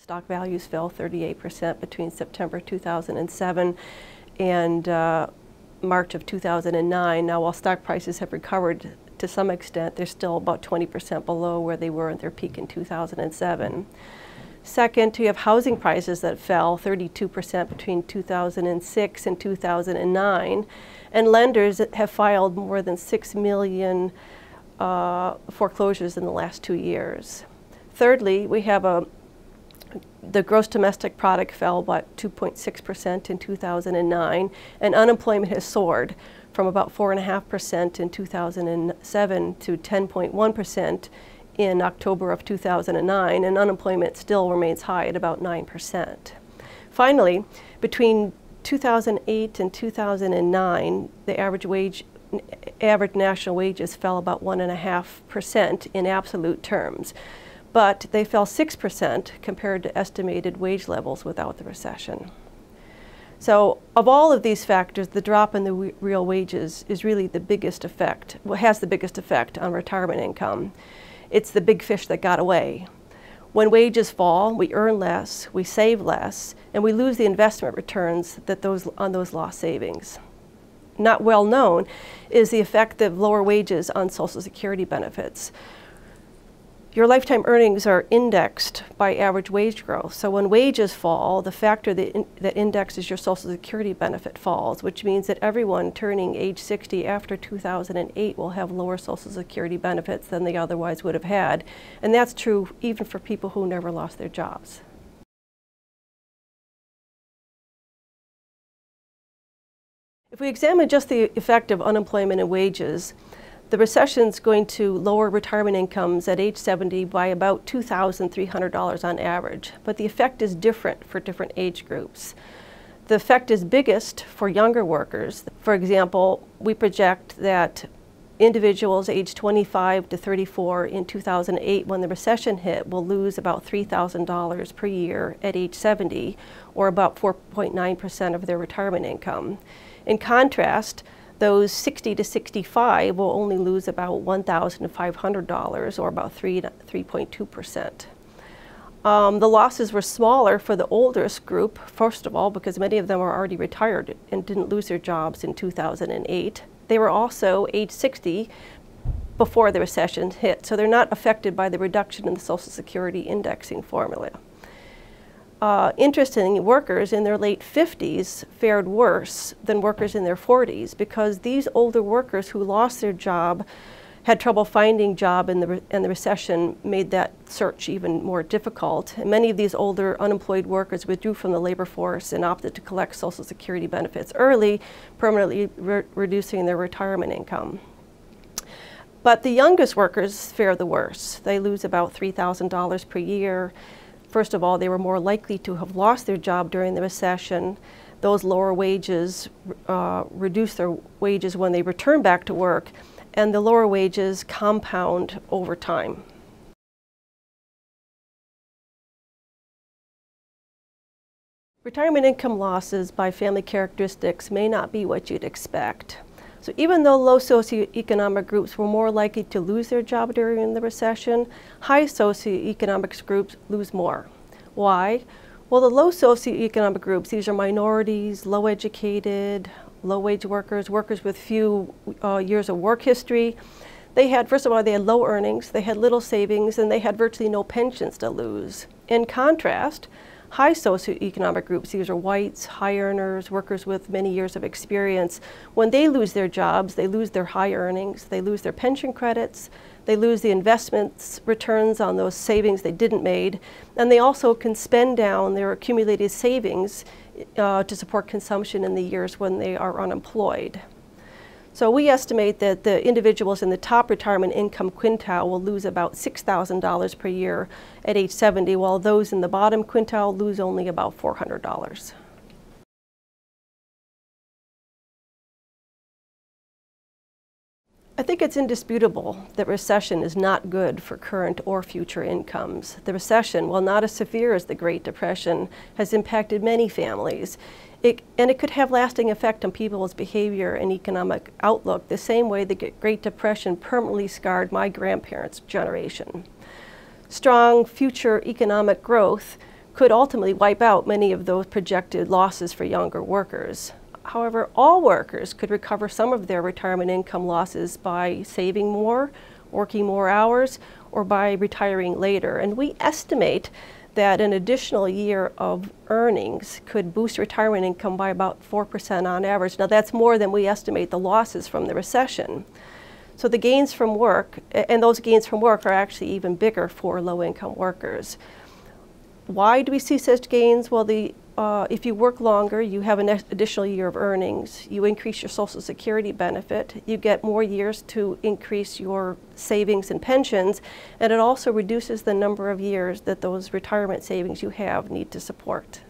Stock values fell 38% between September 2007 and March of 2009. Now, while stock prices have recovered to some extent, they're still about 20% below where they were at their peak in 2007. Second, you have housing prices that fell 32% between 2006 and 2009, and lenders have filed more than 6 million foreclosures in the last 2 years. Thirdly, we have the gross domestic product fell by 2.6% in 2009, and unemployment has soared from about 4.5% in 2007 to 10.1% in October of 2009, and unemployment still remains high at about 9%. Finally, between 2008 and 2009, the average national wages fell about 1.5% in absolute terms, but they fell 6% compared to estimated wage levels without the recession. So of all of these factors, the drop in the real wages is really the biggest effect, has the biggest effect on retirement income. It's the big fish that got away. When wages fall, we earn less, we save less, and we lose the investment returns on those lost savings. Not well known is the effect of lower wages on Social Security benefits. Your lifetime earnings are indexed by average wage growth. So when wages fall, the factor that indexes your Social Security benefit falls, which means that everyone turning age 60 after 2008 will have lower Social Security benefits than they otherwise would have had. And that's true even for people who never lost their jobs. If we examine just the effect of unemployment and wages, the recession is going to lower retirement incomes at age 70 by about $2,300 on average, but the effect is different for different age groups. The effect is biggest for younger workers. For example, we project that individuals aged 25 to 34 in 2008, when the recession hit, will lose about $3,000 per year at age 70, or about 4.9% of their retirement income. In contrast, those 60 to 65 will only lose about $1,500, or about 3.2%. The losses were smaller for the oldest group, first of all, because many of them were already retired and didn't lose their jobs in 2008. They were also age 60 before the recession hit, so they're not affected by the reduction in the Social Security indexing formula. Interestingly, workers in their late 50s fared worse than workers in their 40s, because these older workers who lost their job had trouble finding a job, and the recession made that search even more difficult. And many of these older unemployed workers withdrew from the labor force and opted to collect Social Security benefits early, permanently reducing their retirement income. But the youngest workers fare the worst. They lose about $3,000 per year. First of all, they were more likely to have lost their job during the recession. Those lower wages reduce their wages when they return back to work, and the lower wages compound over time. Retirement income losses by family characteristics may not be what you'd expect. So even though low socioeconomic groups were more likely to lose their job during the recession, high socioeconomic groups lose more. Why? Well, the low socioeconomic groups, these are minorities, low educated, low wage workers, workers with few years of work history. They had, first of all, they had low earnings, they had little savings, and they had virtually no pensions to lose. In contrast, high socioeconomic groups, these are whites, high earners, workers with many years of experience. When they lose their jobs, they lose their high earnings, they lose their pension credits, they lose the investments returns on those savings they didn't make, and they also can spend down their accumulated savings to support consumption in the years when they are unemployed. So we estimate that the individuals in the top retirement income quintile will lose about $6,000 per year at age 70, while those in the bottom quintile lose only about $400. I think it's indisputable that recession is not good for current or future incomes. The recession, while not as severe as the Great Depression, has impacted many families. And it could have lasting effect on people's behavior and economic outlook, the same way the Great Depression permanently scarred my grandparents' generation. Strong future economic growth could ultimately wipe out many of those projected losses for younger workers. However, all workers could recover some of their retirement income losses by saving more, working more hours, or by retiring later. And we estimate that an additional year of earnings could boost retirement income by about 4% on average. Now that's more than we estimate the losses from the recession. So the gains from work, and those gains from work are actually even bigger for low-income workers. Why do we see such gains? Well, if you work longer, you have an additional year of earnings. You increase your Social Security benefit. You get more years to increase your savings and pensions, and it also reduces the number of years that those retirement savings you have need to support.